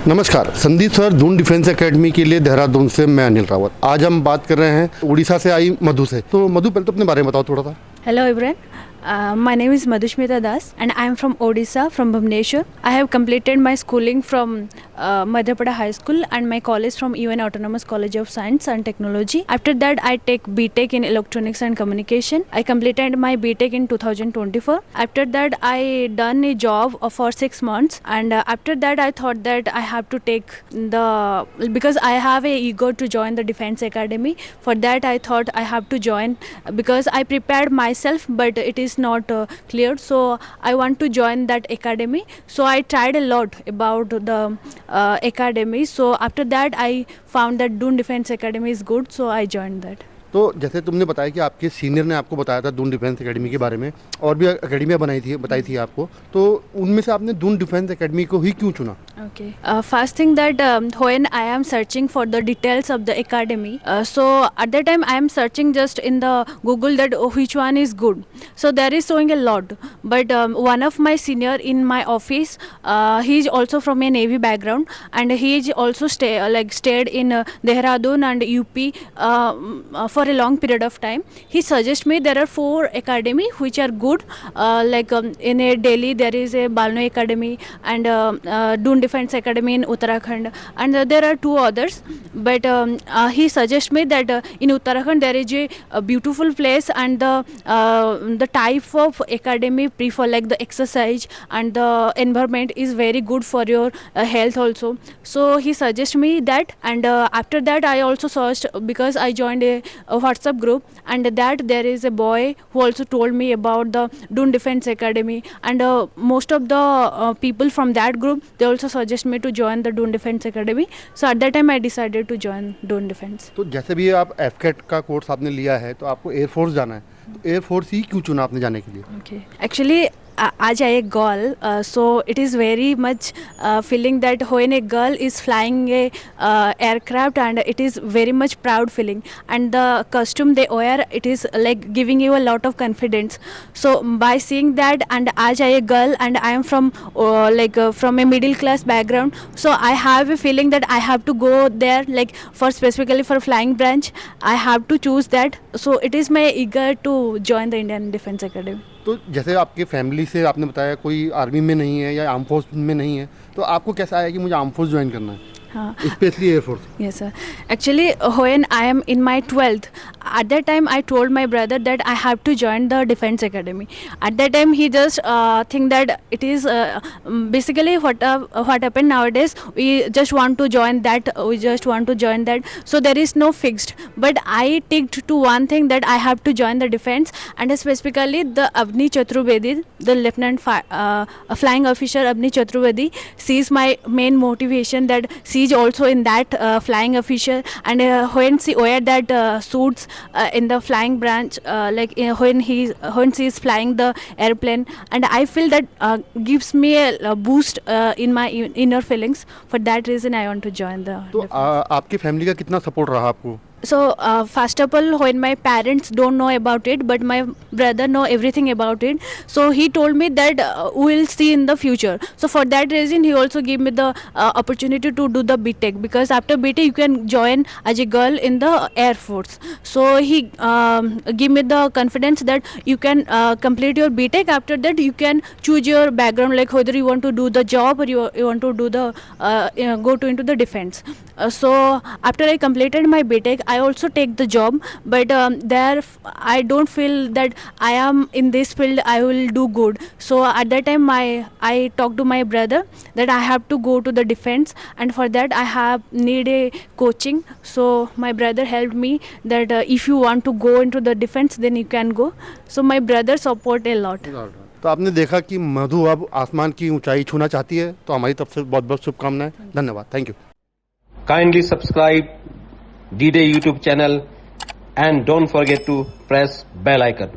नमस्कार, Sandeep sir Doon defence academy के लिए देहरादून से मैं अनिल रावत। आज हम बात कर रहे हैं उड़ीसा से आई मधु से। तो मधु, पहले तो अपने बारे में बताओ थोड़ा सा। Hello everyone, my name is Madhushmita Das and I am from Odisha, from Bhubaneswar. I have completed my schooling from Madhyapada High School and my college from UN Autonomous College of Science and Technology. After that I take BTech in Electronics and Communication. I completed my BTech in 2024. After that I done a job for 6 months and after that I thought that I have to take because I have a ego to join the Defense Academy. For that I thought I have to join because I prepared myself but it is not clear, so I want to join that academy. So I tried a lot about the academy. So after that I found that Doon Defense Academy is good, so I joined that. तो जैसे तुमने बताया कि आपके senior ने आपको बताया था दून डिफेंस एकेडमी के बारे में, और भी एकेडमियाँ बताई थी आपको, तो उनमें से आपने दून डिफेंस एकेडमी को ही क्यों चुना? Okay. First thing that when I am searching for the details of the academy, so at that time I am searching just in the Google that which one is good. So there is showing a lot, but one of my senior in my office, he is also from a Navy background and he is also stayed in Dehradun and UP for a long period of time. He suggests me there are 4 academy which are good, in a Delhi there is a Balno Academy and Doon Defense Academy in Uttarakhand, and there are 2 others, but he suggests me that in Uttarakhand there is a beautiful place and the type of academy prefer like the exercise and the environment is very good for your health also. So he suggests me that, and after that I also searched because I joined a WhatsApp group, and that there is a boy who also told me about the Doon Defense Academy, and most of the people from that group they also suggest me to join the Doon Defense Academy. So at that time I decided to join Doon Defense. तो जैसे भी आप एफकेट का course आपने लिया है तो आपको एयरफोर्स जाना है, तो एयरफोर्स ही क्यों चुना आपने जाने के लिए? Okay. Actually, as a girl, so it is very much feeling that when a girl is flying a aircraft, and it is very much proud feeling, and the costume they wear, it is like giving you a lot of confidence. So by seeing that, and as a girl and I am from from a middle class background, so I have a feeling that I have to go there, like for specifically for flying branch I have to choose that. So it is my eager to join the Indian Defense Academy. तो जैसे आपके family से आपने बताया कोई army में नहीं है या आर्म फोर्स में नहीं है, तो आपको कैसा आया कि मुझे आर्म फोर्स ज्वाइन करना है, especially Air Force? Yes, sir. Actually, when I am in my 12th, at that time I told my brother that I have to join the Defense Academy. At that time he just think that it is basically what happened nowadays. We just want to join that. So there is no fixed. But I ticked to one thing that I have to join the defense, and specifically the Avni Chaturvedi, the Lieutenant Flying Officer Avni Chaturvedi. She is my main motivation, that she is also in that flying officer, and when she wear that suits in the flying branch, when she is flying the airplane, and I feel that gives me a boost in my inner feelings. For that reason I want to join the तो आपकी family का कितना support रहा आपको? So first of all, when my parents don't know about it, but my brother know everything about it, so he told me that we'll see in the future. So for that reason he also gave me the opportunity to do the BTech, because after BTech you can join as a girl in the Air Force. So he gave me the confidence that you can complete your BTech. After that you can choose your background, like whether you want to do the job or you want to do the go to into the defense. So after I completed my BTech I also take the job, but there I don't feel that I am in this field I will do good. So at that time I talked to my brother that I have to go to the defense, and for that I have need a coaching. So my brother helped me that if you want to go into the defense then you can go. So my brother support a lot. तो आपने देखा कि मधु अब आसमान की ऊंचाई छूना चाहती है, तो हमारी तरफ से बहुत बहुत शुभकामनाएं। धन्यवाद, thank you. Kindly subscribe D-Day YouTube channel and don't forget to press bell icon.